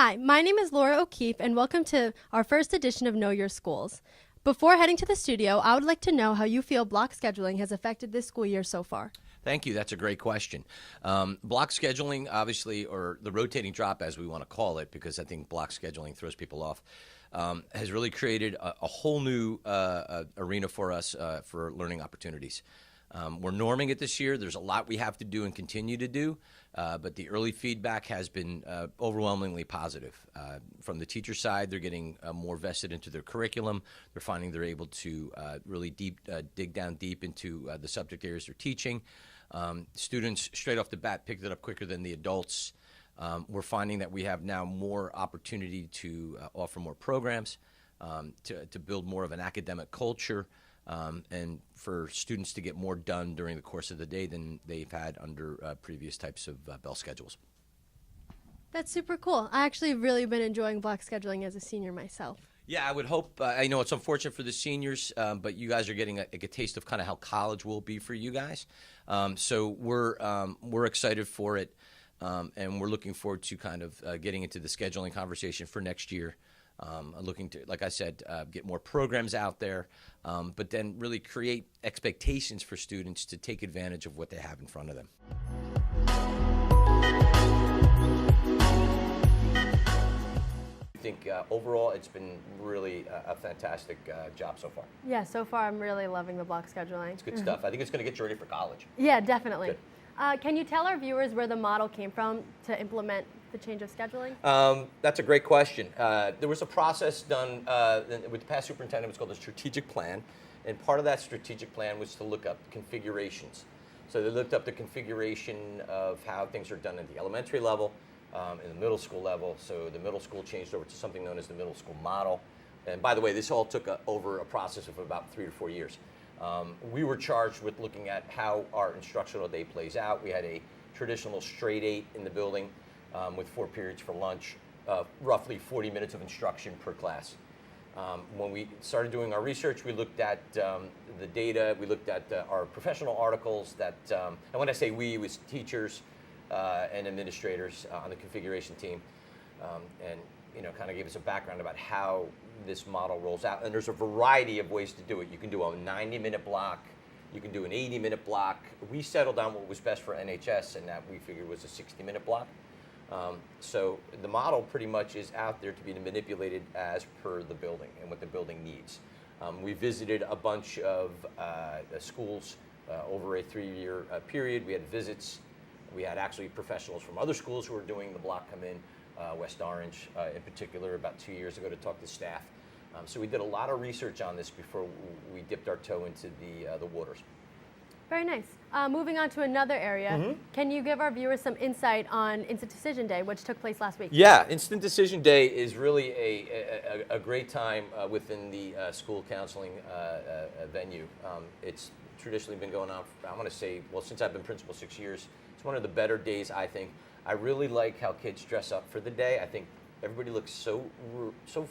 Hi, my name is Laura O'Keefe, and welcome to our first edition of Know Your Schools. Before heading to the studio, I would like to know how you feel block scheduling has affected this school year so far. Thank you. That's a great question. Block scheduling, obviously, or the rotating drop, as we want to call it, because I think block scheduling throws people off, has really created a whole new arena for us for learning opportunities. We're norming it this year. There's a lot we have to do and continue to do, but the early feedback has been overwhelmingly positive. From the teacher side, they're getting more vested into their curriculum. They're finding they're able to really dig down deep into the subject areas they're teaching. Students, straight off the bat, picked it up quicker than the adults. We're finding that we have now more opportunity to offer more programs, to build more of an academic culture, and for students to get more done during the course of the day than they've had under previous types of bell schedules. That's super cool. I actually have really been enjoying block scheduling as a senior myself. Yeah, I would hope. I know it's unfortunate for the seniors, but you guys are getting a taste of kind of how college will be for you guys. So we're excited for it, and we're looking forward to kind of getting into the scheduling conversation for next year. Looking to, like I said, get more programs out there, but then really create expectations for students to take advantage of what they have in front of them. I think overall it's been really a fantastic job so far. Yeah, so far I'm really loving the block scheduling. It's good stuff. I think it's going to get you ready for college. Yeah, definitely. Good. Can you tell our viewers where the model came from to implement the change of scheduling? That's a great question. There was a process done with the past superintendent. It was called the strategic plan, and part of that strategic plan was to look up configurations. So they looked up the configuration of how things are done at the elementary level, in the middle school level. So the middle school changed over to something known as the middle school model. And by the way, this all took over a process of about 3 to 4 years. We were charged with looking at how our instructional day plays out. We had a traditional straight 8 in the building, with 4 periods for lunch, roughly 40 minutes of instruction per class. When we started doing our research, we looked at the data, we looked at our professional articles that, and when I say we, it was teachers and administrators on the configuration team, and kind of gave us a background about how this model rolls out. And there's a variety of ways to do it. You can do a 90-minute block, you can do an 80-minute block. We settled on what was best for NHS, and that we figured was a 60-minute block. So the model pretty much is out there to be manipulated as per the building and what the building needs. We visited a bunch of schools over a 3-year period. We had visits. We had actually professionals from other schools who were doing the block come in, West Orange in particular, about 2 years ago to talk to staff. So we did a lot of research on this before we dipped our toe into the waters. Very nice. Moving on to another area, Can you give our viewers some insight on Instant Decision Day, which took place last week? Yeah, Instant Decision Day is really a great time within the school counseling venue. It's traditionally been going on, I want to say, well, since I've been principal 6 years. It's one of the better days, I think. I really like how kids dress up for the day. I think everybody looks so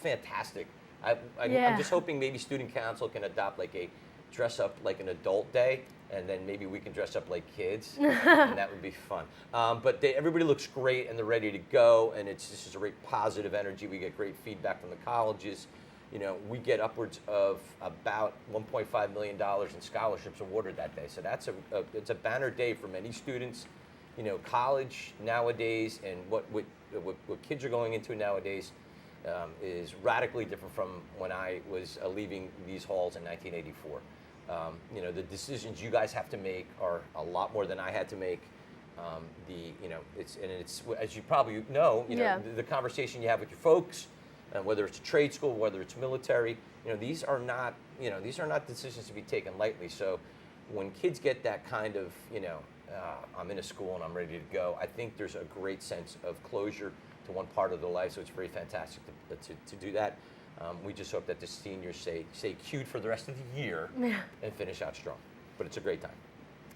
fantastic. I'm just hoping maybe student council can adopt like a dress up like an adult day, and then maybe we can dress up like kids, and that would be fun. But everybody looks great, and they're ready to go, and this is a great positive energy. We get great feedback from the colleges. We get upwards of about $1.5 million in scholarships awarded that day. So it's a banner day for many students. College nowadays and what kids are going into nowadays is radically different from when I was leaving these halls in 1984. The decisions you guys have to make are a lot more than I had to make. It's as you probably know, the conversation you have with your folks, and whether it's a trade school, whether it's military, these are not decisions to be taken lightly. So when kids get that kind of, I'm in a school and I'm ready to go, I think there's a great sense of closure to one part of their life. So it's very fantastic to do that. We just hope that the seniors stay cute for the rest of the year and finish out strong. But it's a great time.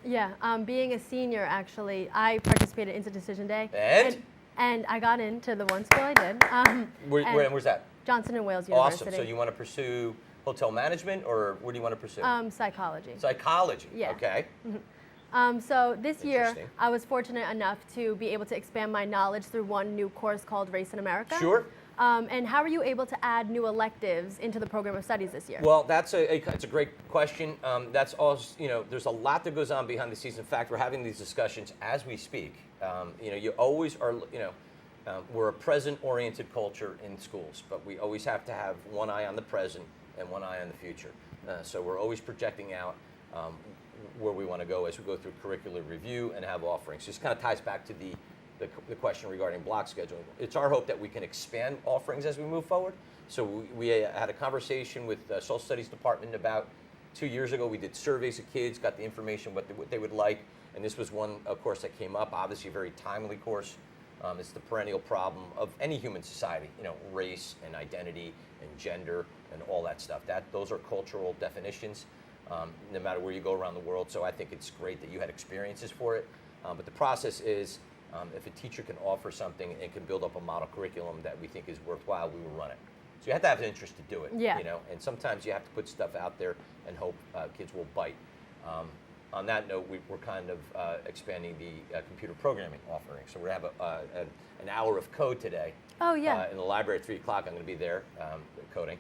Yeah, being a senior, actually, I participated in Instant Decision Day. And I got into the one school I did. Where's that? Johnson & Wales University. Awesome. So you want to pursue hotel management, or what do you want to pursue? Psychology. Psychology. Yeah. Okay. So this year, Interesting. I was fortunate enough to be able to expand my knowledge through one new course called Race in America. Sure. And how were you able to add new electives into the program of studies this year? Well, it's a great question. That's all. There's a lot that goes on behind the scenes. In fact, we're having these discussions as we speak. You always are. We're a present-oriented culture in schools, but we always have to have one eye on the present and one eye on the future. So we're always projecting out where we want to go as we go through curricular review and have offerings. This kind of ties back to the question regarding block scheduling. It's our hope that we can expand offerings as we move forward. So we had a conversation with the Social Studies Department about 2 years ago. We did surveys of kids, got the information, what they would like, and this was one, of course, that came up, obviously a very timely course. It's the perennial problem of any human society, race and identity and gender and all that stuff. Those are cultural definitions, no matter where you go around the world. So I think it's great that you had experiences for it. But the process is, if a teacher can offer something and can build up a model curriculum that we think is worthwhile, we will run it. So you have to have the interest to do it. Yeah. And sometimes you have to put stuff out there and hope kids will bite. On that note, we're kind of expanding the computer programming offering. So we have an hour of code today. Oh, yeah. In the library at 3 o'clock. I'm going to be there coding.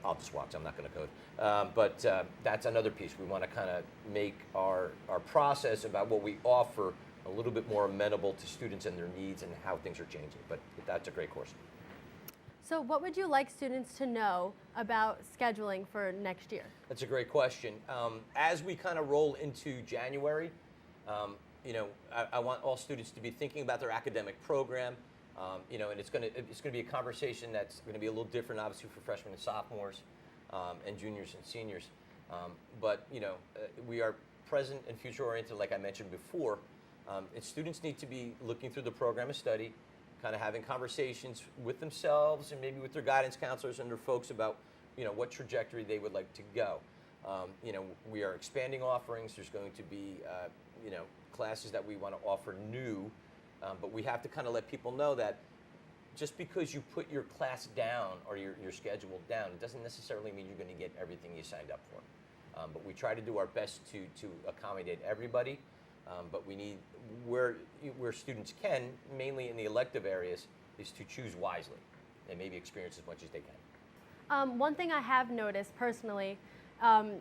I'll just watch. I'm not going to code. But that's another piece. We want to kind of make our process about what we offer a little bit more amenable to students and their needs and how things are changing. But that's a great course. So what would you like students to know about scheduling for next year? That's a great question. As we kind of roll into January, I want all students to be thinking about their academic program, and it's going to be a conversation that's going to be a little different, obviously, for freshmen and sophomores, and juniors and seniors. But we are present and future oriented, like I mentioned before. And students need to be looking through the program of study, kind of having conversations with themselves and maybe with their guidance counselors and their folks about, what trajectory they would like to go. We are expanding offerings. There's going to be, classes that we want to offer new, but we have to kind of let people know that just because you put your class down or your schedule down, it doesn't necessarily mean you're going to get everything you signed up for. But we try to do our best to accommodate everybody. But we need, where students can, mainly in the elective areas, is to choose wisely and maybe experience as much as they can. One thing I have noticed personally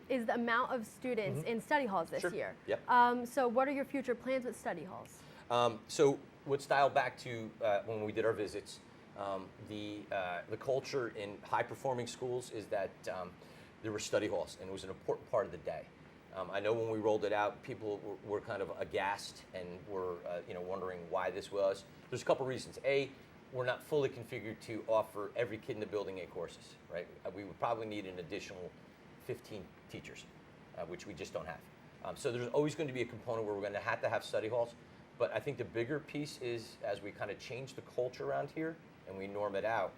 is the amount of students in study halls this year. Yep. So what are your future plans with study halls? So let's dial back to when we did our visits. The culture in high-performing schools is that there were study halls, and it was an important part of the day. I know when we rolled it out, people were kind of aghast and were wondering why this was. There's a couple reasons. A, we're not fully configured to offer every kid in the building 8 courses, right? We would probably need an additional 15 teachers, which we just don't have. So there's always going to be a component where we're going to have study halls. But I think the bigger piece is, as we kind of change the culture around here and we norm it out,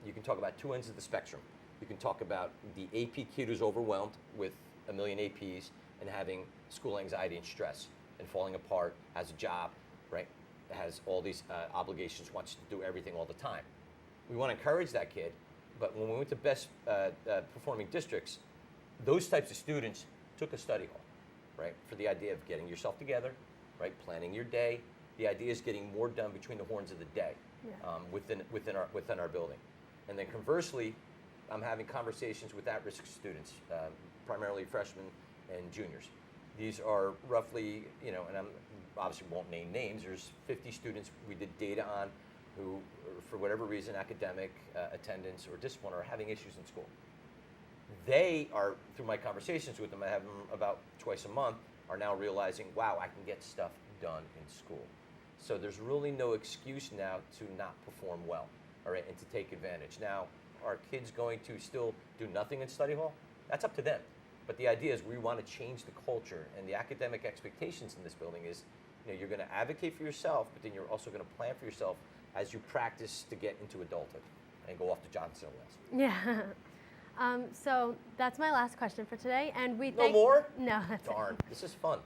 you can talk about 2 ends of the spectrum. You can talk about the AP kid who's overwhelmed with a million APs and having school anxiety and stress and falling apart, has a job, right? Has all these obligations, wants to do everything all the time. We want to encourage that kid, but when we went to best performing districts, those types of students took a study hall, right? For the idea of getting yourself together, right? Planning your day. The idea is getting more done between the horns of the day, within our building. And then conversely, I'm having conversations with at-risk students, primarily freshmen and juniors. These are roughly, and I obviously won't name names, there's 50 students we did data on who, for whatever reason, academic, attendance, or discipline, are having issues in school. They are, through my conversations with them, I have them about twice a month, are now realizing, wow, I can get stuff done in school. So there's really no excuse now to not perform well, all right, and to take advantage. Now, are kids going to still do nothing in study hall? That's up to them. But the idea is we want to change the culture, and the academic expectations in this building is, you're going to advocate for yourself, but then you're also going to plan for yourself as you practice to get into adulthood and go off to Johnson & Wales. Yeah. So that's my last question for today, and we No more? No, that's Darn, this is fun.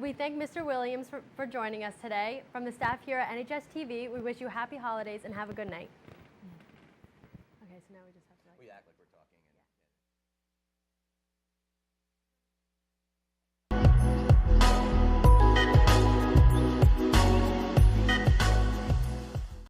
We thank Mr. Williams for joining us today. From the staff here at NHSTV, we wish you happy holidays and have a good night.